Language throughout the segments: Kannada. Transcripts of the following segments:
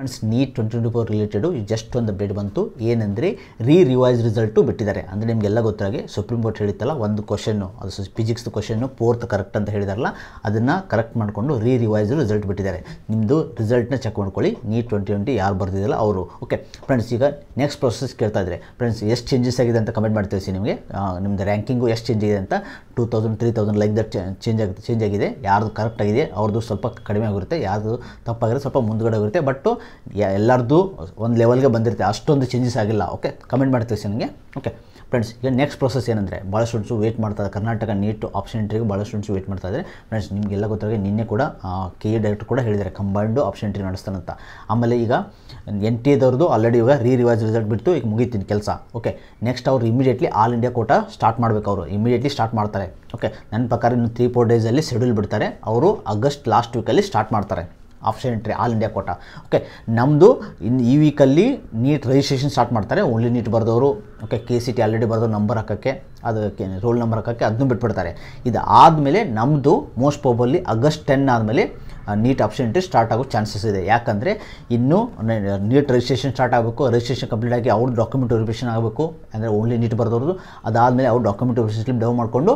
ಫ್ರೆಂಡ್ಸ್ ನೀಟ್ 2024 ರಿಲೇಟೆಡು ಜಸ್ಟ್ ಒಂದು ಅಪ್ಡೇಟ್ ಬಂತು. ಏನಂದರೆ ರಿವೈಸ್ ರಿಸಲ್ಟು ಬಿಟ್ಟಿದ್ದಾರೆ. ಅಂದರೆ ನಿಮಗೆಲ್ಲ ಗೊತ್ತಾಗಿ ಸುಪ್ರೀಂ ಕೋರ್ಟ್ ಹೇಳಿತ್ತಲ್ಲ, ಒಂದು ಕ್ವಶನ್ನು ಅದು ಫಿಸಿಕ್ಸ್ ಕ್ವಶನ್ನು 4th ಕರೆಕ್ಟ್ ಅಂತ ಹೇಳಿದಾರಲ್ಲ, ಅದನ್ನು ಕರೆಕ್ಟ್ ಮಾಡಿಕೊಂಡು ರಿವೈಸ್ ರಿಸಲ್ಟ್ ಬಿಟ್ಟಿದ್ದಾರೆ. ನಿಮ್ಮದು ರಿಸಲ್ಟ್ನ ಚೆಕ್ ಮಾಡ್ಕೊಳ್ಳಿ. ನೀಟ್ 2020 ಯಾರು ಬರ್ತಿದ್ದಲ್ಲ ಅವರು. ಓಕೆ ಫ್ರೆಂಡ್ಸ್, ಈಗ ನೆಕ್ಸ್ಟ್ ಪ್ರೊಸೆಸ್ ಕೇಳ್ತಾ ಇದ್ದಾರೆ. ಫ್ರೆಂಡ್ಸ್ ಎಷ್ಟು ಚೇಂಜಸ್ ಆಗಿದೆ ಅಂತ ಕಮೆಂಟ್ ಮಾಡಿ ತಿಳಿಸಿ. ನಿಮಗೆ ನಿಮ್ಮದು ರ್ಯಾಂಕಿಂಗು ಎಷ್ಟು ಚೇಂಜ್ ಆಗಿದೆ ಅಂತ 2000 3000 ಲೈಕ್ ದಟ್ ಚೇಂಜ್ ಆಗಿದೆ. ಯಾರ್ದು ಕರೆಕ್ಟ್ ಆಗಿದೆ ಅವ್ರದ್ದು ಸ್ವಲ್ಪ ಕಡಿಮೆ ಆಗಿರುತ್ತೆ, ಯಾರ್ದು ತಪ್ಪಾಗಿರುತ್ತೆ ಸ್ವಲ್ಪ ಮುಂದ್ಗಡೆ ಆಗಿರುತ್ತೆ. ಬಟ್ ಎಲ್ಲರದ್ದು ಒಂದು ಲೆವೆಲ್ಗೆ ಬಂದಿರುತ್ತೆ, ಅಷ್ಟೊಂದು ಚೇಂಜಸ್ ಆಗಿಲ್ಲ. ಓಕೆ, ಕಮೆಂಟ್ ಮಾಡಿ ತಿಳಿಸಿ ನನಗೆ. ಓಕೆ ಫ್ರೆಂಡ್ಸ್, ಈಗ ನೆಕ್ಸ್ಟ್ ಪ್ರೊಸೆಸ್ ಏನಂದರೆ ಭಾಳ ಸ್ಟೂಡೆಂಟ್ಸು ವೆಯ್ಟ್ ಮಾಡ್ತಾರೆ. ಕರ್ನಾಟಕ ನೀಟ್ ಆಪ್ಷನ್ ಎಂಟ್ರಿಗೆ ಭಾಳ ಸ್ಟೂಡೆಂಟ್ಸು ವೆಯ್ಟ್ ಮಾಡ್ತಾ ಇದ್ದಾರೆ. ಫ್ರೆಂಡ್ಸ್, ನಿಮಗೆಲ್ಲ ಗೊತ್ತಾಗಿ ನಿನ್ನೆ ಕೂಡ ಕೆ ಡೈರೆಕ್ಟರ್ ಕೂಡ ಹೇಳಿದ್ದಾರೆ ಕಂಬೈಂಡು ಆಪ್ಷನ್ ಎಂಟ್ರಿ ನಡೆಸ್ತಾನಂತ. ಆಮೇಲೆ ಈಗ NTA ಆಲ್ರೆಡಿ ಇವಾಗ ರಿವೈಸ್ ರಿಸಲ್ಟ್ ಬಿಟ್ಟು ಈಗ ಮುಗೀತೀನಿ ಕೆಲಸ. ಓಕೆ, ನೆಕ್ಸ್ಟ್ ಅವ್ರು immediately all India quota start ಮಾಡಬೇಕು. ಅವರು ಇಮಿಡಿಯೇಟ್ಲಿ ಸ್ಟಾರ್ಟ್ ಮಾಡ್ತಾರೆ. ಓಕೆ, ನನ್ನ ಪ್ರಕಾರ ಇನ್ನು 3-4 ಡೇಸಲ್ಲಿ ಶೆಡ್ಯೂಲ್ ಬಿಡ್ತಾರೆ. ಅವರು ಆಗಸ್ಟ್ ಲಾಸ್ಟ್ ವೀಕಲ್ಲಿ ಸ್ಟಾರ್ಟ್ ಮಾಡ್ತಾರೆ option entry all India quota. Okay, ನಮ್ಮದು ಈ ವೀಕಲ್ಲಿ ನೀಟ್ ರಿಜಿಸ್ಟ್ರೇಷನ್ ಸ್ಟಾರ್ಟ್ ಮಾಡ್ತಾರೆ. ಓನ್ಲಿ ನೀಟ್ ಬರೆದವರು. ಓಕೆ, KCT ಆಲ್ರೆಡಿ ಬರೆದವರು ನಂಬರ್ ಹಾಕೋಕ್ಕೆ, ಅದಕ್ಕೆ ರೋಲ್ ನಂಬರ್ ಹಾಕೋಕ್ಕೆ ಅದನ್ನು ಬಿಟ್ಬಿಡ್ತಾರೆ. ಇದು ಆದಮೇಲೆ ನಮ್ಮದು ಮೋಸ್ಟ್ ಪ್ರಾಬಬ್ಲಿ ಆಗಸ್ಟ್ 10 ಆದಮೇಲೆ ನೀಟ್ ಆಪ್ಷನ್ ಎಂಟ್ರಿ ಸ್ಟಾರ್ಟ್ ಆಗೋ ಚಾನ್ಸಸ್ ಇದೆ. ಯಾಕಂದರೆ ಇನ್ನೂ ನೀಟ್ ರಿಜಿಸ್ಟ್ರೇಷನ್ ಸ್ಟಾರ್ಟ್ ಆಗಬೇಕು. ರಿಜಿಸ್ಟ್ರೇಷನ್ ಕಂಪ್ಲೀಟ್ ಆಗಿ ಅವ್ರ ಡಾಕ್ಯುಮೆಂಟ್ ವೆರಿಫಿಕೇಷನ್ ಆಗಬೇಕು. ಅಂದರೆ ಓನ್ಲಿ ನೀಟ್ ಬರೆದವ್ರದ್ದು. ಅದಾದಮೇಲೆ ಅವ್ರು ಡಾಕ್ಯುಮೆಂಟ್ ವೆರಿಫಿಕೇಷನ್ ಡೌನ್ ಮಾಡಿಕೊಂಡು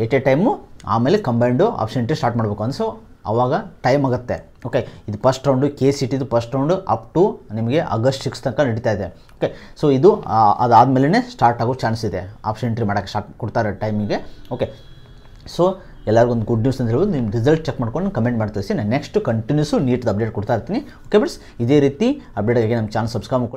ಎಟ್ ಎ ಟೈಮು ಆಮೇಲೆ ಕಂಬೈಂಡು ಆಪ್ಷನ್ ಎಂಟ್ರಿ ಸ್ಟಾರ್ಟ್ ಮಾಡಬೇಕು ಅನ್ಸೋ ಆವಾಗ ಟೈಮ್ ಆಗುತ್ತೆ. ಓಕೆ, ಇದು ಫಸ್ಟ್ ರೌಂಡು KCTದು ಫಸ್ಟ್ ರೌಂಡು ಅಪ್ ಟು ನಿಮಗೆ ಆಗಸ್ಟ್ 6 ತನಕ ನಡೀತಾ ಇದೆ. ಓಕೆ, ಸೊ ಇದು ಅದಾದಮೇಲೆ ಸ್ಟಾರ್ಟ್ ಆಗೋ ಚಾನ್ಸ್ ಇದೆ. ಆಪ್ಷನ್ ಎಂಟ್ರಿ ಮಾಡೋಕ್ಕೆ ಸ್ಟಾರ್ಟ್ ಕೊಡ್ತಾರೆ ಟೈಮಿಗೆ. ಓಕೆ, ಸೊ ಎಲ್ಲರಿಗೊಂದು ಗುಡ್ ನ್ಯೂಸ್ ಅಂತ ಹೇಳ್ಬೋದು. ನಿಮ್ಮ ರಿಸಲ್ಟ್ ಚೆಕ್ ಮಾಡ್ಕೊಂಡು ಕಮೆಂಟ್ ಮಾಡ್ತೀವಿ. ನಾನು ನೆಕ್ಸ್ಟ್ ಕಂಟಿನ್ಯೂಸು ನೀಟ್ ಅಪ್ಡೇಟ್ ಕೊಡ್ತಾ ಇರ್ತೀನಿ. ಓಕೆ ಫ್ರೆಂಡ್ಸ್, ಇದೇ ರೀತಿ ಅಪ್ಡೇಟ್ಗೆ ನಮ್ಮ ಚಾನಲ್ ಸಬ್ಸ್ಕ್ರೈಬ್ ಮಾಡ್ಕೊಳ್ಳಿ.